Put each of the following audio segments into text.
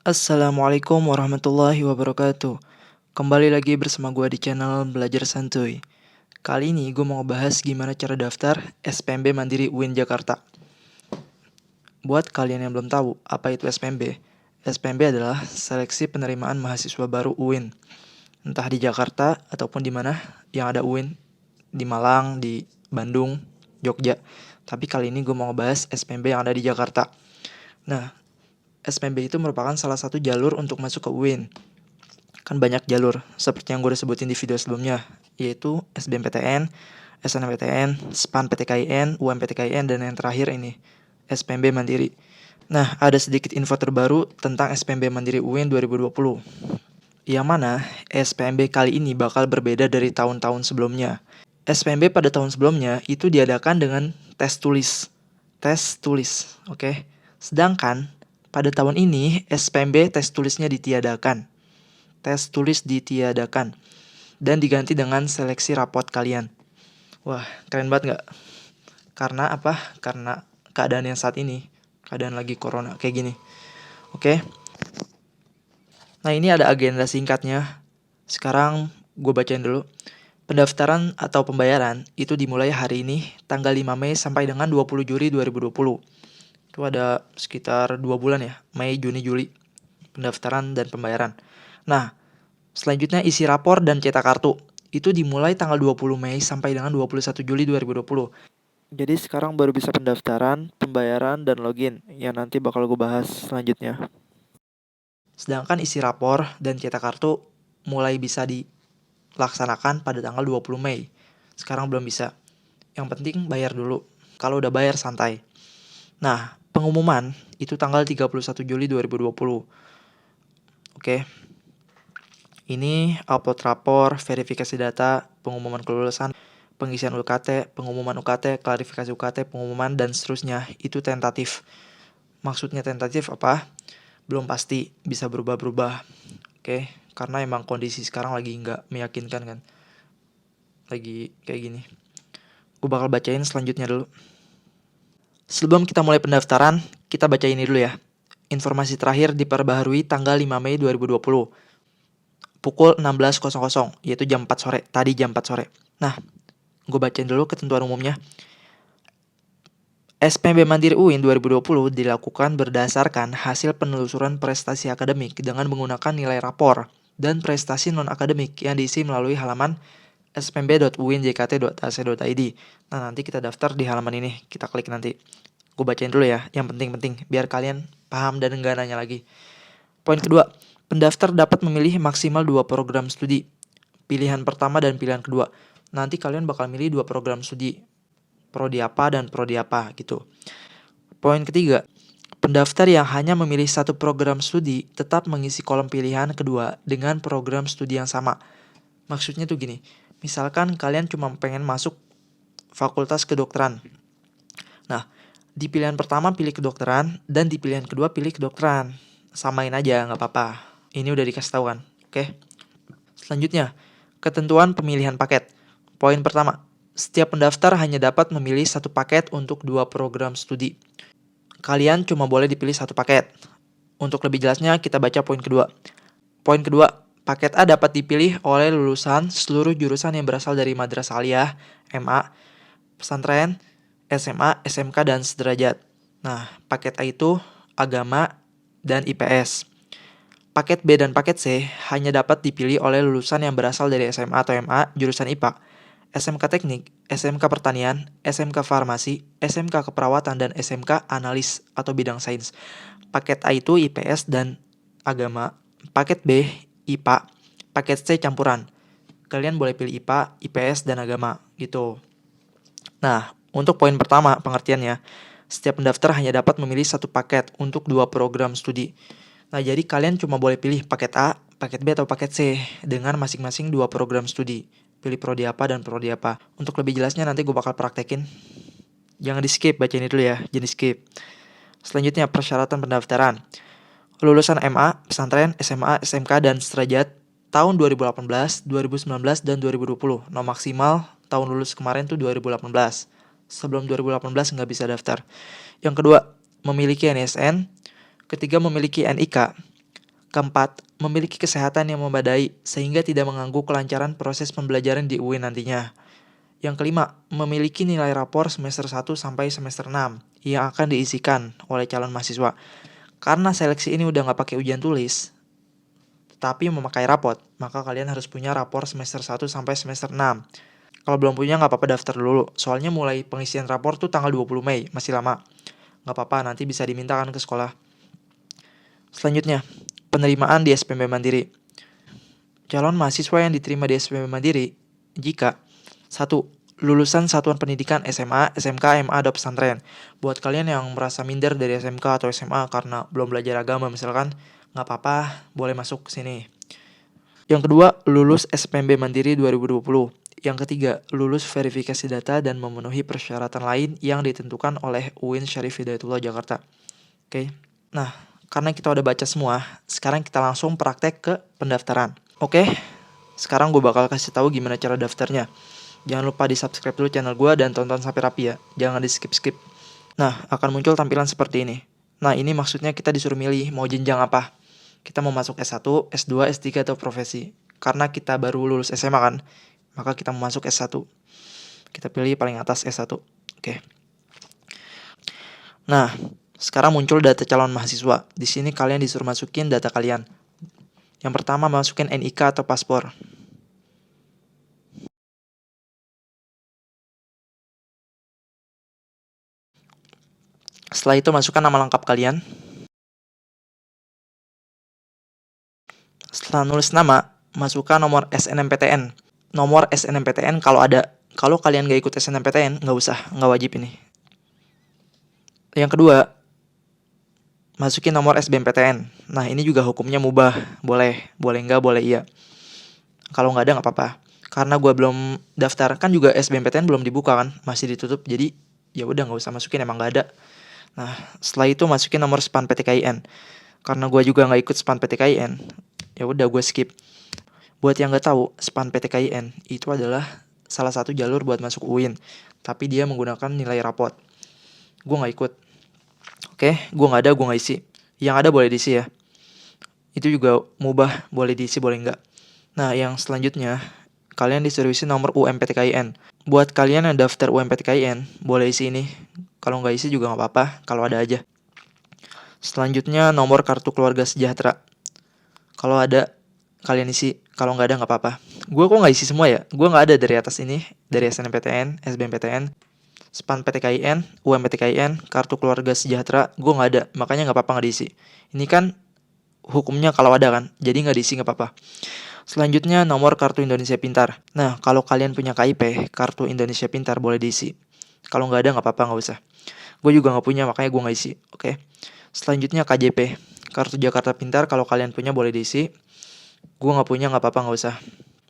Assalamualaikum warahmatullahi wabarakatuh. Kembali lagi bersama gue di channel Belajar Santuy. Kali ini gue mau ngebahas gimana cara daftar SPMB Mandiri UIN Jakarta. Buat kalian yang belum tahu apa itu SPMB, SPMB adalah Seleksi Penerimaan Mahasiswa Baru UIN. Entah di Jakarta ataupun di mana yang ada UIN, di Malang, di Bandung, Jogja. Tapi kali ini gue mau ngebahas SPMB yang ada di Jakarta. Nah, SPMB itu merupakan salah satu jalur untuk masuk ke UIN. Kan banyak jalur, seperti yang gue udah sebutin di video sebelumnya, yaitu SBMPTN, SNMPTN, SPAN PTKIN, UMPTKIN, dan yang terakhir ini, SPMB Mandiri. Nah, ada sedikit info terbaru tentang SPMB Mandiri UIN 2020. Yang mana, SPMB kali ini bakal berbeda dari tahun-tahun sebelumnya. SPMB pada tahun sebelumnya itu diadakan dengan tes tulis. Tes tulis, oke? Sedangkan, pada tahun ini, SPMB tes tulisnya ditiadakan. Tes tulis ditiadakan dan diganti dengan seleksi rapot kalian. Wah, keren banget nggak? Karena apa? Karena keadaan yang saat ini, keadaan lagi corona kayak gini. Oke. Nah, ini ada agenda singkatnya. Sekarang gue bacain dulu. Pendaftaran atau pembayaran itu dimulai hari ini tanggal 5 Mei sampai dengan 20 Juli 2020. Itu ada sekitar 2 bulan ya, Mei, Juni, Juli. Pendaftaran dan pembayaran. Nah, selanjutnya isi rapor dan cetak kartu. Itu dimulai tanggal 20 Mei sampai dengan 21 Juli 2020. Jadi sekarang baru bisa pendaftaran, pembayaran, dan login yang nanti bakal gue bahas selanjutnya. Sedangkan isi rapor dan cetak kartu mulai bisa dilaksanakan pada tanggal 20 Mei. Sekarang belum bisa. Yang penting bayar dulu. Kalau udah bayar santai. Nah, pengumuman itu tanggal 31 Juli 2020. Oke. Ini upload rapor, verifikasi data, pengumuman kelulusan, pengisian UKT, pengumuman UKT, klarifikasi UKT, pengumuman, dan seterusnya. Itu tentatif. Maksudnya tentatif apa? Belum pasti, bisa berubah-berubah. Oke, karena emang kondisi sekarang lagi nggak meyakinkan kan. Lagi kayak gini. Gue bakal bacain selanjutnya dulu. Sebelum kita mulai pendaftaran, kita baca ini dulu ya. Informasi terakhir diperbaharui tanggal 5 Mei 2020. Pukul 16.00, yaitu jam 4 sore. Tadi jam 4 sore. Nah, gue bacain dulu ketentuan umumnya. SPMB Mandiri UIN 2020 dilakukan berdasarkan hasil penelusuran prestasi akademik dengan menggunakan nilai rapor dan prestasi non-akademik yang diisi melalui halaman spmb.uinjkt.ac.id. Nah, nanti kita daftar di halaman ini. Kita klik nanti. Gue bacain dulu ya, yang penting-penting, biar kalian paham dan enggak nanya lagi. Poin kedua, pendaftar dapat memilih maksimal 2 program studi. Pilihan pertama dan pilihan kedua. Nanti kalian bakal milih 2 program studi. Prodi apa dan prodi apa gitu. Poin ketiga, pendaftar yang hanya memilih 1 program studi tetap mengisi kolom pilihan kedua dengan program studi yang sama. Maksudnya tuh gini, misalkan kalian cuma pengen masuk fakultas kedokteran. Nah, di pilihan pertama pilih kedokteran dan di pilihan kedua pilih kedokteran. Samain aja, nggak apa-apa. Ini udah dikasih tahu kan, oke? Selanjutnya, ketentuan pemilihan paket. Poin pertama, setiap pendaftar hanya dapat memilih 1 paket untuk 2 program studi. Kalian cuma boleh dipilih 1 paket. Untuk lebih jelasnya, kita baca poin kedua. Poin kedua, paket A dapat dipilih oleh lulusan seluruh jurusan yang berasal dari madrasah aliyah, MA, pesantren, SMA, SMK, dan sederajat. Nah, paket A itu agama dan IPS. Paket B dan paket C hanya dapat dipilih oleh lulusan yang berasal dari SMA atau MA jurusan IPA, SMK Teknik, SMK Pertanian, SMK Farmasi, SMK Keperawatan, dan SMK Analis atau bidang sains. Paket A itu IPS dan agama, paket B IPA, paket C campuran. Kalian boleh pilih IPA, IPS, dan agama gitu. Nah, untuk poin pertama pengertiannya, setiap pendaftar hanya dapat memilih 1 paket untuk 2 program studi. Nah, jadi kalian cuma boleh pilih paket A, paket B, atau paket C dengan masing-masing 2 program studi. Pilih prodi apa dan prodi apa. Untuk lebih jelasnya nanti gue bakal praktekin. Jangan di skip, baca ini dulu ya, jangan di skip. Selanjutnya persyaratan pendaftaran. Lulusan MA, pesantren, SMA, SMK, dan sederajat tahun 2018, 2019, dan 2020. No maksimal tahun lulus kemarin tuh 2018. Sebelum 2018 nggak bisa daftar. Yang kedua, memiliki NISN. Ketiga, memiliki NIK. Keempat, memiliki kesehatan yang memadai sehingga tidak mengganggu kelancaran proses pembelajaran di UIN nantinya. Yang kelima, memiliki nilai rapor semester 1 sampai semester 6 yang akan diisikan oleh calon mahasiswa. Karena seleksi ini udah nggak pakai ujian tulis, tapi memakai rapot, maka kalian harus punya rapor semester 1 sampai semester 6. Kalau belum punya nggak apa-apa daftar dulu, soalnya mulai pengisian rapor tuh tanggal 20 Mei, masih lama. Nggak apa-apa, nanti bisa dimintakan ke sekolah. Selanjutnya, penerimaan di SPMB Mandiri. Calon mahasiswa yang diterima di SPMB Mandiri jika 1. Lulusan satuan pendidikan SMA, SMK, MA, atau pesantren. Buat kalian yang merasa minder dari SMK atau SMA karena belum belajar agama misalkan, nggak apa-apa, boleh masuk ke sini. Yang kedua, lulus SPMB Mandiri 2020. Yang ketiga, lulus verifikasi data dan memenuhi persyaratan lain yang ditentukan oleh UIN Syarif Hidayatullah Jakarta. Oke. Nah, karena kita udah baca semua, sekarang kita langsung praktek ke pendaftaran. Oke, sekarang gue bakal kasih tahu gimana cara daftarnya. Jangan lupa di subscribe dulu channel gue dan tonton sampai rapi ya. Jangan di skip-skip. Nah, akan muncul tampilan seperti ini. Nah, ini maksudnya kita disuruh milih mau jenjang apa. Kita mau masuk S1, S2, S3, atau profesi. Karena kita baru lulus SMA kan, maka kita mau masuk S1. Kita pilih paling atas S1. Oke. Nah, sekarang muncul data calon mahasiswa. Di sini kalian disuruh masukin data kalian. Yang pertama masukin NIK atau paspor. Setelah itu masukkan nama lengkap kalian. Setelah nulis nama, masukkan nomor SNMPTN. Nomor SNMPTN kalau ada. Kalau kalian gak ikut SNMPTN, nggak usah, nggak wajib ini. Yang kedua, masukin nomor SBMPTN. Nah, ini juga hukumnya mubah. Boleh nggak, boleh iya. Kalau nggak ada nggak apa-apa. Karena gue belum daftar, kan juga SBMPTN belum dibuka kan, masih ditutup. Jadi ya udah nggak usah masukin, emang nggak ada. Nah, setelah itu masukin nomor SPAN PTKIN. Karena gue juga nggak ikut SPAN PTKIN, ya udah gue skip. Buat yang nggak tahu, SPAN PTKIN itu adalah salah satu jalur buat masuk UIN, tapi dia menggunakan nilai rapot. Gue nggak ikut. Oke, gue nggak ada, gue nggak isi. Yang ada boleh diisi ya. Itu juga mubah, boleh diisi, boleh nggak. Nah, yang selanjutnya, kalian disuruh isi nomor UMPTKIN. Buat kalian yang daftar UMPTKIN, boleh isi ini. Kalau nggak isi juga nggak apa-apa, kalau ada aja. Selanjutnya, nomor kartu keluarga sejahtera. Kalau ada, kalian isi. Kalau nggak ada nggak apa-apa. Gue kok nggak isi semua ya? Gue nggak ada dari atas ini, dari SNMPTN, SBMPTN, SPAN PTKIN, UMPTKIN, kartu keluarga sejahtera. Gue nggak ada, makanya nggak apa-apa nggak diisi. Ini kan hukumnya kalau ada kan, jadi nggak diisi nggak apa-apa. Selanjutnya nomor kartu Indonesia Pintar. Nah, kalau kalian punya KIP, kartu Indonesia Pintar boleh diisi. Kalau nggak ada nggak apa-apa, nggak usah. Gue juga nggak punya, makanya gue nggak isi. Oke. Selanjutnya KJP, kartu Jakarta Pintar. Kalau kalian punya boleh diisi. Gue nggak punya, nggak apa-apa, nggak usah.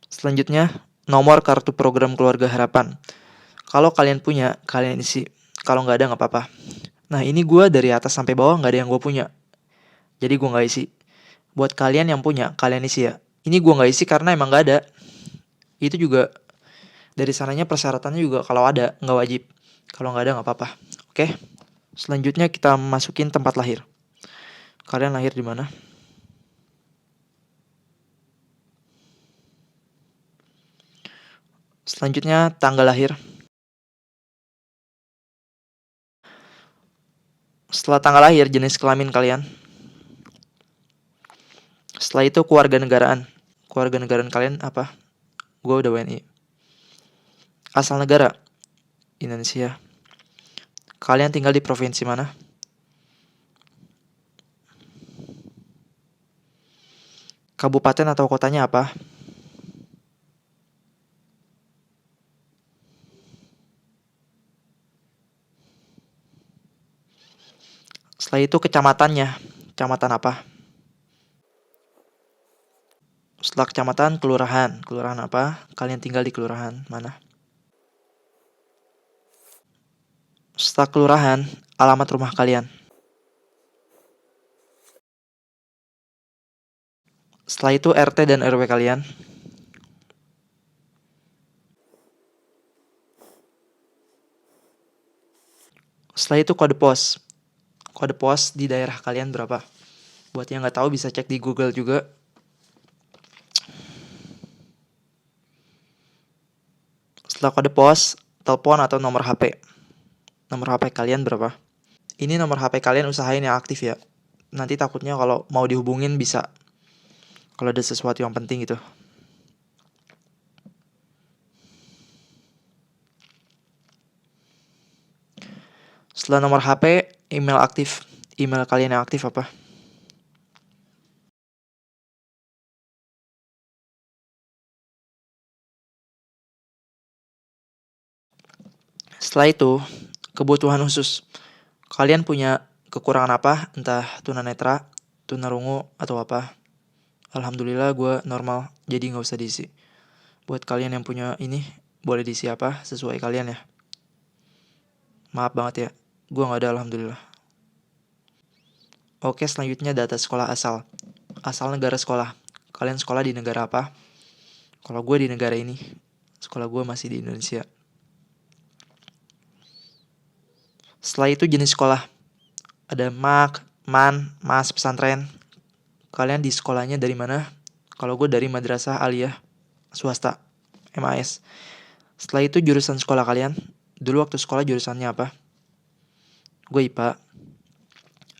Selanjutnya nomor kartu program keluarga harapan. Kalau kalian punya, kalian isi. Kalau nggak ada nggak apa-apa. Nah, ini gue dari atas sampai bawah nggak ada yang gue punya, jadi gue nggak isi. Buat kalian yang punya, kalian isi ya. Ini gue nggak isi karena emang nggak ada. Itu juga dari sananya persyaratannya juga kalau ada nggak wajib. Kalau nggak ada nggak apa-apa. Oke. Selanjutnya kita masukin tempat lahir. Kalian lahir di mana? Selanjutnya tanggal lahir. Setelah tanggal lahir, jenis kelamin kalian. Setelah itu keluarga negaraan. Keluarga negaraan kalian apa? Gue udah WNI. Asal negara Indonesia. Kalian tinggal di provinsi mana? Kabupaten atau kotanya apa? Setelah itu kecamatannya. Kecamatan apa? Setelah kecamatan, kelurahan. Kelurahan apa? Kalian tinggal di kelurahan mana? Setelah kelurahan, alamat rumah kalian. Setelah itu RT dan RW kalian. Setelah itu kode pos. Kode pos di daerah kalian berapa? Buat yang nggak tahu bisa cek di Google juga. Setelah kode pos, telepon atau nomor HP. Nomor HP kalian berapa? Ini nomor HP kalian usahain yang aktif ya. Nanti takutnya kalau mau dihubungin bisa. Kalau ada sesuatu yang penting gitu. Setelah nomor HP, email aktif. Email kalian yang aktif apa? Setelah itu, kebutuhan khusus. Kalian punya kekurangan apa? Entah tunanetra, tunarungu, atau apa. Alhamdulillah gue normal, jadi nggak usah diisi. Buat kalian yang punya ini, boleh diisi apa sesuai kalian ya. Maaf banget ya, gue nggak ada alhamdulillah. Oke, selanjutnya data sekolah asal. Asal negara sekolah. Kalian sekolah di negara apa? Kalau gue di negara ini, sekolah gue masih di Indonesia. Setelah itu jenis sekolah. Ada MAK, MAN, MAS, pesantren. Kalian di sekolahnya dari mana? Kalau gue dari madrasah aliyah swasta, MAS. Setelah itu jurusan sekolah kalian. Dulu waktu sekolah jurusannya apa? Gue IPA.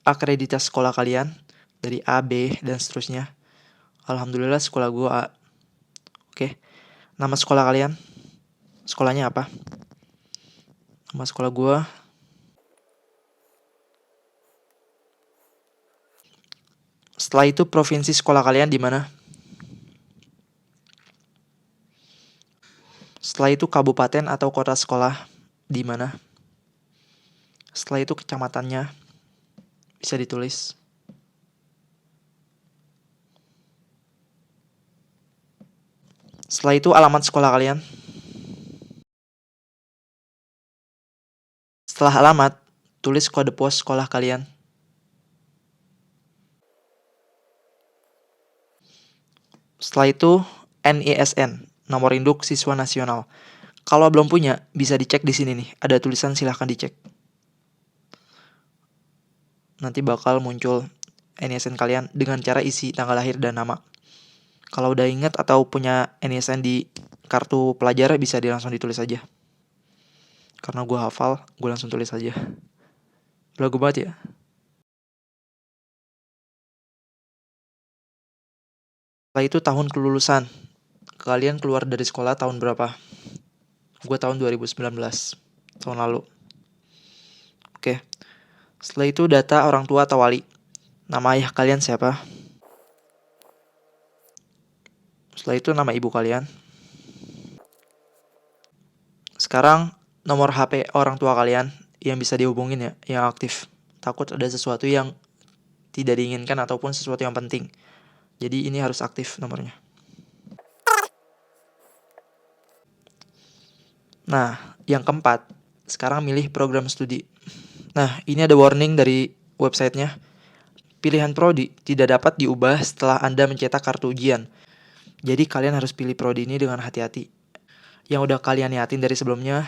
Akreditasi sekolah kalian dari A, B, dan seterusnya. Alhamdulillah sekolah gue A. Oke. Nama sekolah kalian? Sekolahnya apa? Nama sekolah gue. Setelah itu provinsi sekolah kalian di mana? Setelah itu kabupaten atau kota sekolah di mana? Setelah itu kecamatannya bisa ditulis. Setelah itu alamat sekolah kalian. Setelah alamat, tulis kode pos sekolah kalian. Setelah itu NISN, nomor induk siswa nasional. Kalau belum punya, bisa dicek di sini nih. Ada tulisan silahkan dicek. Nanti bakal muncul NISN kalian dengan cara isi tanggal lahir dan nama. Kalau udah ingat atau punya NISN di kartu pelajar bisa langsung ditulis aja. Karena gue hafal, gue langsung tulis aja. Belagu banget ya. Setelah itu tahun kelulusan. Kalian keluar dari sekolah tahun berapa? Gue tahun 2019. Tahun lalu. Oke. Setelah itu data orang tua atau wali. Nama ayah kalian siapa? Setelah itu nama ibu kalian. Sekarang nomor HP orang tua kalian yang bisa dihubungin ya, yang aktif. Takut ada sesuatu yang tidak diinginkan ataupun sesuatu yang penting. Jadi ini harus aktif nomornya. Nah, yang keempat, sekarang milih program studi. Nah, ini ada warning dari websitenya. Pilihan prodi tidak dapat diubah setelah Anda mencetak kartu ujian. Jadi kalian harus pilih prodi ini dengan hati-hati. Yang udah kalian niatin dari sebelumnya,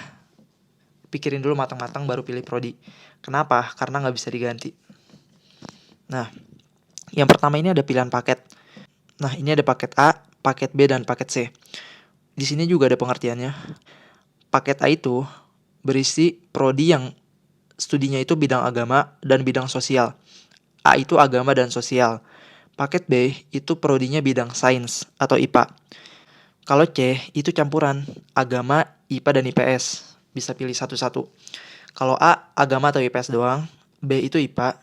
pikirin dulu matang-matang baru pilih prodi. Kenapa? Karena nggak bisa diganti. Nah, yang pertama ini ada pilihan paket. Nah, ini ada paket A, paket B, dan paket C. Di sini juga ada pengertiannya. Paket A itu berisi prodi yang studinya itu bidang agama dan bidang sosial. A itu agama dan sosial. Paket B itu prodinya bidang sains atau IPA. Kalau C itu campuran agama, IPA, dan IPS. Bisa pilih satu-satu. Kalau A agama atau IPS doang, B itu IPA,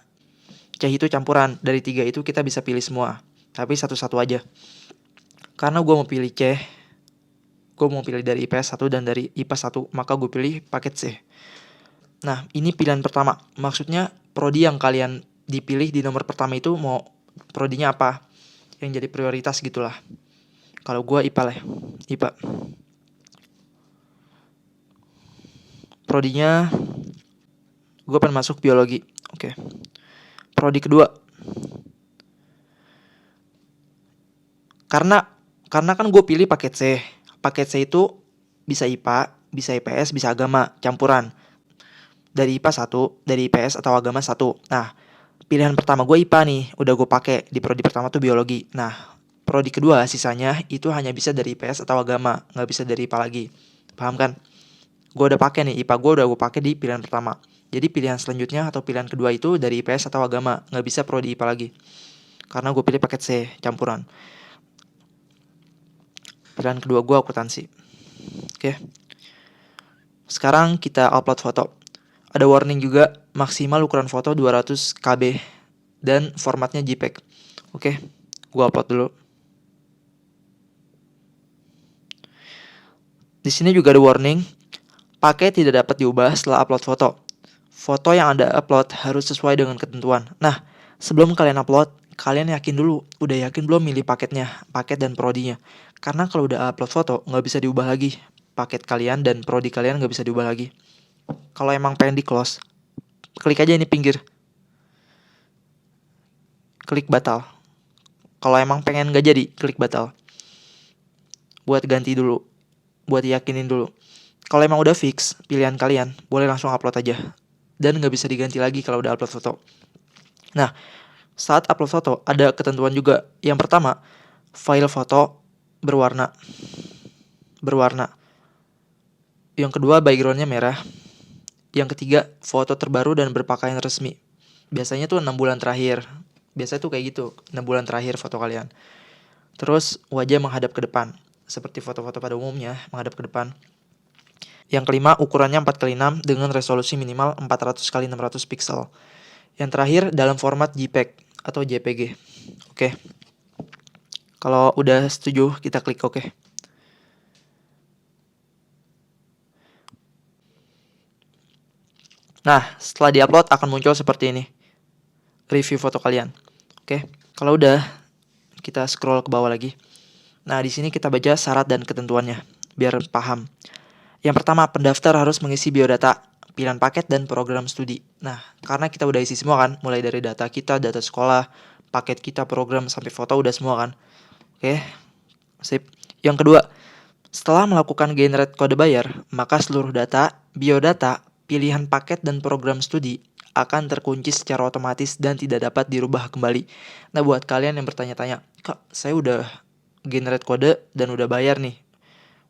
C itu campuran. Dari tiga itu kita bisa pilih semua. Tapi satu-satu aja. Karena gue mau pilih C, gue mau pilih dari IPS 1 dan dari IPA 1, maka gue pilih paket C. Nah, ini pilihan pertama. Maksudnya prodi yang kalian dipilih di nomor pertama itu mau prodinya apa? Yang jadi prioritas gitulah. Kalau gue IPA lah, IPA. Prodinya gue pengen masuk biologi. Oke. Prodi kedua. Karena kan gue pilih paket C. Paket C itu bisa IPA, bisa IPS, bisa agama, campuran. Dari IPA 1, dari IPS atau agama 1. Nah, pilihan pertama gue IPA nih, udah gue pakai. Di prodi pertama tuh biologi. Nah, prodi kedua sisanya itu hanya bisa dari IPS atau agama, nggak bisa dari IPA lagi. Paham kan? Gue udah pakai nih, IPA gue udah gue pakai di pilihan pertama. Jadi pilihan selanjutnya atau pilihan kedua itu dari IPS atau agama, nggak bisa prodi IPA lagi. Karena gue pilih paket C, campuran. Pilihan kedua gue akuntansi. Oke. Sekarang kita upload foto. Ada warning juga, maksimal ukuran foto 200 KB dan formatnya JPEG. Oke, gue upload dulu. Di sini juga ada warning, paket tidak dapat diubah setelah upload foto. Foto yang Anda upload harus sesuai dengan ketentuan. Nah, sebelum kalian upload, kalian yakin dulu, udah yakin belum milih paketnya, paket dan prodinya. Karena kalau udah upload foto, nggak bisa diubah lagi. Paket kalian dan prodi kalian nggak bisa diubah lagi. Kalau emang pengen di close, klik aja ini pinggir. Klik batal. Kalau emang pengen nggak jadi, klik batal. Buat ganti dulu, buat yakinin dulu. Kalau emang udah fix pilihan kalian, boleh langsung upload aja. Dan nggak bisa diganti lagi kalau udah upload foto. Nah, saat upload foto ada ketentuan juga. Yang pertama, file foto berwarna. Yang kedua, backgroundnya merah. Yang ketiga, foto terbaru dan berpakaian resmi. Biasanya tuh 6 bulan terakhir. Biasanya tuh kayak gitu, 6 bulan terakhir foto kalian. Terus wajah menghadap ke depan. Seperti foto-foto pada umumnya, menghadap ke depan. Yang kelima, ukurannya 4x6 dengan resolusi minimal 400x600 pixel. Yang terakhir, dalam format JPEG atau JPG. Oke. Kalau udah setuju, kita klik OK. Nah, setelah diupload akan muncul seperti ini. Review foto kalian. Oke. Kalau udah, kita scroll ke bawah lagi. Nah, di sini kita baca syarat dan ketentuannya, biar paham. Yang pertama, pendaftar harus mengisi biodata, pilihan paket, dan program studi. Nah, karena kita udah isi semua kan, mulai dari data kita, data sekolah, paket kita, program, sampai foto udah semua kan. Oke, sip. Yang kedua, setelah melakukan generate kode bayar, maka seluruh data, biodata, pilihan paket, dan program studi akan terkunci secara otomatis dan tidak dapat dirubah kembali. Nah, buat kalian yang bertanya-tanya, Kak, saya udah generate kode dan udah bayar nih,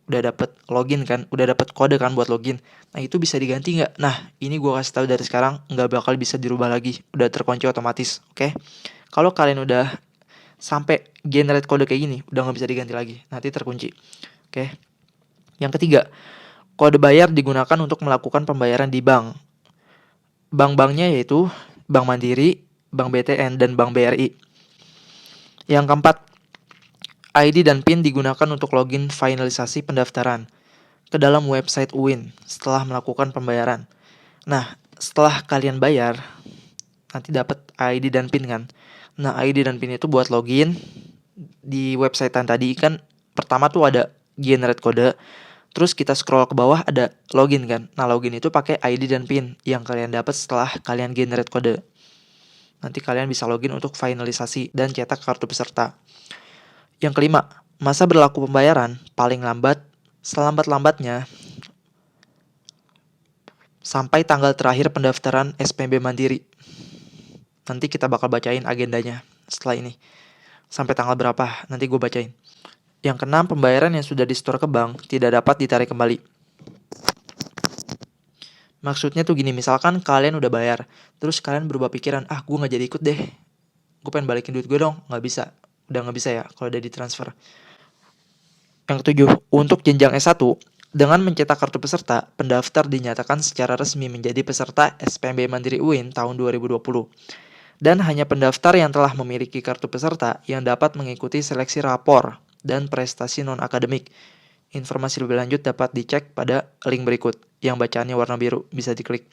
udah dapat login kan, udah dapat kode kan buat login. Nah, itu bisa diganti nggak? Nah, ini gue kasih tahu dari sekarang, nggak bakal bisa dirubah lagi, udah terkunci otomatis. Oke, kalau kalian udah sampai generate kode kayak gini, udah nggak bisa diganti lagi, nanti terkunci. Oke, yang ketiga, kode bayar digunakan untuk melakukan pembayaran di bank. Bank-banknya yaitu Bank Mandiri, Bank BTN, dan Bank BRI. Yang keempat, ID dan PIN digunakan untuk login finalisasi pendaftaran ke dalam website UIN setelah melakukan pembayaran. Nah, setelah kalian bayar, nanti dapat ID dan PIN kan. Nah, ID dan PIN itu buat login di website yang tadi kan. Pertama tuh ada generate kode, terus kita scroll ke bawah ada login kan. Nah, login itu pakai ID dan PIN yang kalian dapat setelah kalian generate kode. Nanti kalian bisa login untuk finalisasi dan cetak kartu peserta. Yang kelima, masa berlaku pembayaran paling lambat selambat-lambatnya sampai tanggal terakhir pendaftaran SPMB Mandiri. Nanti kita bakal bacain agendanya setelah ini. Sampai tanggal berapa, nanti gue bacain. Yang keenam, pembayaran yang sudah di-store ke bank tidak dapat ditarik kembali. Maksudnya tuh gini, misalkan kalian udah bayar, terus kalian berubah pikiran, gue gak jadi ikut deh, gue pengen balikin duit gue dong. Gak bisa, udah gak bisa ya kalau udah ditransfer. Yang ketujuh, untuk jenjang S1, dengan mencetak kartu peserta, pendaftar dinyatakan secara resmi menjadi peserta SPMB Mandiri UIN tahun 2020. Dan hanya pendaftar yang telah memiliki kartu peserta yang dapat mengikuti seleksi rapor dan prestasi non-akademik. Informasi lebih lanjut dapat dicek pada link berikut yang bacaannya warna biru, bisa diklik.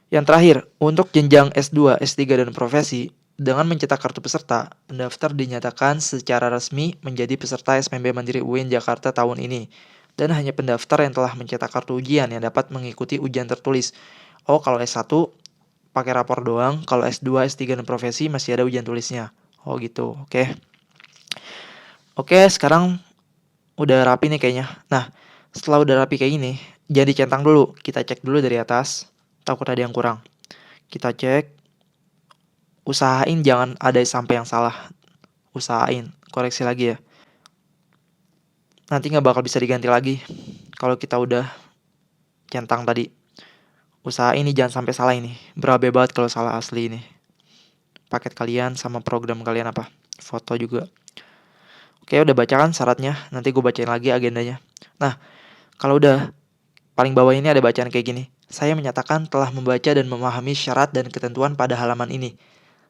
Yang terakhir, untuk jenjang S2, S3, dan profesi, dengan mencetak kartu peserta, pendaftar dinyatakan secara resmi menjadi peserta SPMB Mandiri UIN Jakarta tahun ini. Dan hanya pendaftar yang telah mencetak kartu ujian yang dapat mengikuti ujian tertulis. Oh, kalau S1 pakai rapor doang, kalau S2, S3, dan profesi masih ada ujian tulisnya. Oh gitu, oke. Oke, sekarang udah rapi nih kayaknya. Nah, setelah udah rapi kayak gini, jangan dicentang dulu. Kita cek dulu dari atas, takut ada yang kurang. Kita cek. usahain jangan ada sampai yang salah. Usahain, koreksi lagi ya. Nanti nggak bakal bisa diganti lagi kalau kita udah centang tadi. Usahain ini jangan sampai salah ini. Berabe banget kalau salah asli ini. Paket kalian sama program kalian apa? Foto juga. Oke, udah baca kan syaratnya? Nanti gue bacain lagi agendanya. Nah, kalau udah paling bawah ini ada bacaan kayak gini. Saya menyatakan telah membaca dan memahami syarat dan ketentuan pada halaman ini.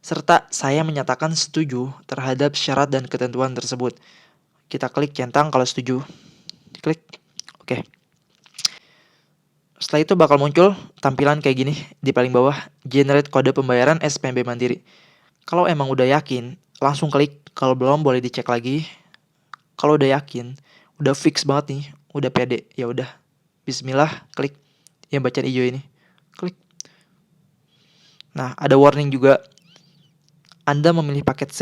Serta saya menyatakan setuju terhadap syarat dan ketentuan tersebut. Kita klik centang kalau setuju. Klik. Oke. Setelah itu bakal muncul tampilan kayak gini di paling bawah. Generate kode pembayaran SPMB Mandiri. Kalau emang udah yakin, langsung klik. Kalau belum boleh dicek lagi. Kalau udah yakin, udah fix banget nih, udah pede, ya udah. Bismillah, klik yang bacaan hijau ini. Klik. Nah, ada warning juga. Anda memilih paket C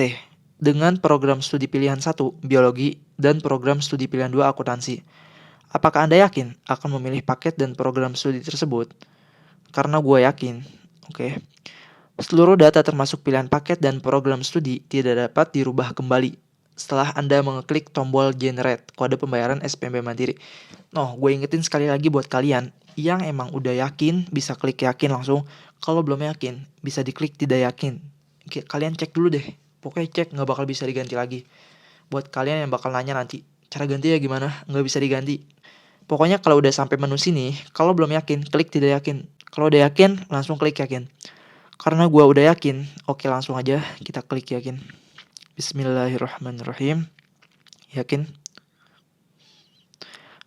dengan program studi pilihan 1 biologi dan program studi pilihan 2 akuntansi. Apakah Anda yakin akan memilih paket dan program studi tersebut? Karena gue yakin. Oke. Seluruh data termasuk pilihan paket dan program studi tidak dapat dirubah kembali setelah Anda mengeklik tombol generate kode pembayaran SPMB Mandiri. Noh, gue ingetin sekali lagi buat kalian yang emang udah yakin bisa klik yakin langsung. Kalau belum yakin bisa diklik tidak yakin. Kalian cek dulu deh. Pokoknya cek, nggak bakal bisa diganti lagi. Buat kalian yang bakal nanya nanti, cara ganti ya gimana? Nggak bisa diganti. Pokoknya kalau udah sampai menu sini, kalau belum yakin, klik tidak yakin. Kalau udah yakin, langsung klik yakin. Karena gue udah yakin, oke langsung aja kita klik yakin. Bismillahirrahmanirrahim. Yakin.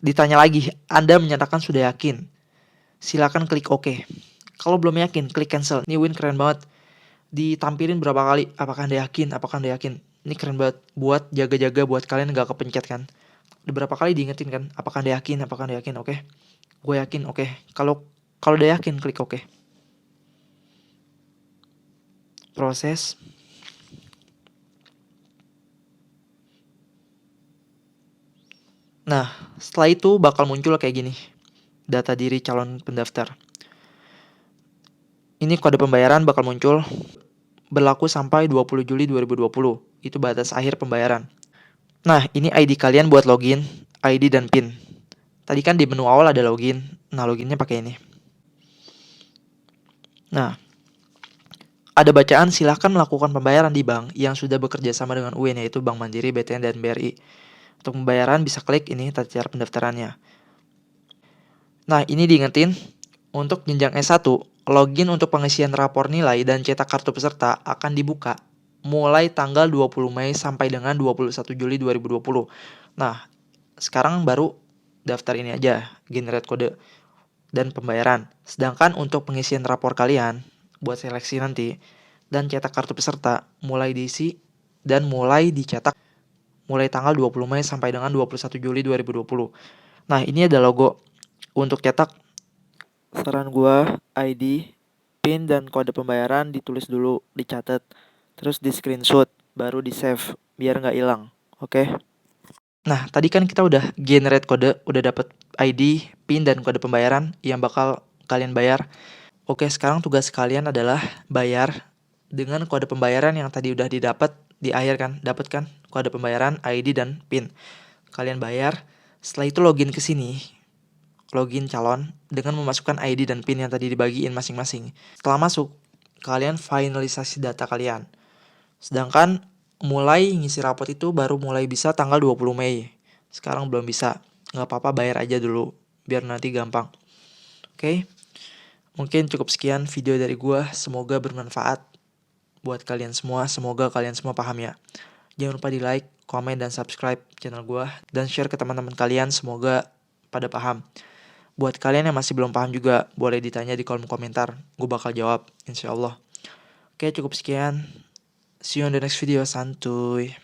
Ditanya lagi, Anda menyatakan sudah yakin. Silakan klik oke. Kalau belum yakin, klik cancel. Ini Win keren banget. Ditampilin berapa kali, apakah Anda yakin, apakah Anda yakin. Ini keren banget, buat jaga-jaga buat kalian gak kepencet kan. Udah berapa kali diingetin kan, apakah Anda yakin, apakah Anda yakin, oke. Gue yakin, oke. Kalau udah yakin, klik oke. Proses. Nah, setelah itu bakal muncul kayak gini. Data diri calon pendaftar. Ini kode pembayaran bakal muncul. Berlaku sampai 20 Juli 2020. Itu batas akhir pembayaran. Nah, ini ID kalian buat login, ID dan PIN. Tadi kan di menu awal ada login. Nah, loginnya pakai ini. Nah, ada bacaan silahkan melakukan pembayaran di bank yang sudah bekerja sama dengan UIN, yaitu Bank Mandiri, BTN, dan BRI. Untuk pembayaran bisa klik ini tata cara pendaftarannya. Nah, ini diingetin, untuk jenjang S1, login untuk pengisian rapor nilai dan cetak kartu peserta akan dibuka mulai tanggal 20 Mei sampai dengan 21 Juli 2020. Nah, sekarang baru daftar ini aja, generate kode dan pembayaran. Sedangkan untuk pengisian rapor kalian, buat seleksi nanti, dan cetak kartu peserta, mulai diisi dan mulai dicetak mulai tanggal 20 Mei sampai dengan 21 Juli 2020. Nah, ini ada logo. Untuk cetak, saran gua ID, PIN, dan kode pembayaran ditulis dulu, dicatat, terus di screenshot, baru di save, biar nggak hilang. Oke? Nah, tadi kan kita udah generate kode, udah dapet ID, PIN, dan kode pembayaran yang bakal kalian bayar. Oke, sekarang tugas kalian adalah bayar dengan kode pembayaran yang tadi udah didapat di akhir kan, dapat kan kode pembayaran, ID, dan PIN. Kalian bayar, setelah itu login ke sini. Login calon dengan memasukkan ID dan PIN yang tadi dibagiin masing-masing. Setelah masuk, kalian finalisasi data kalian. Sedangkan mulai ngisi rapot itu baru mulai bisa tanggal 20 Mei. Sekarang belum bisa. Nggak apa-apa, bayar aja dulu biar nanti gampang. Oke? Mungkin cukup sekian video dari gua. Semoga bermanfaat buat kalian semua. Semoga kalian semua paham ya. Jangan lupa di like, komen, dan subscribe channel gua. Dan share ke teman-teman kalian. Semoga pada paham. Buat kalian yang masih belum paham juga, boleh ditanya di kolom komentar. Gue bakal jawab, insya Allah. Oke, cukup sekian. See you on the next video, santuy.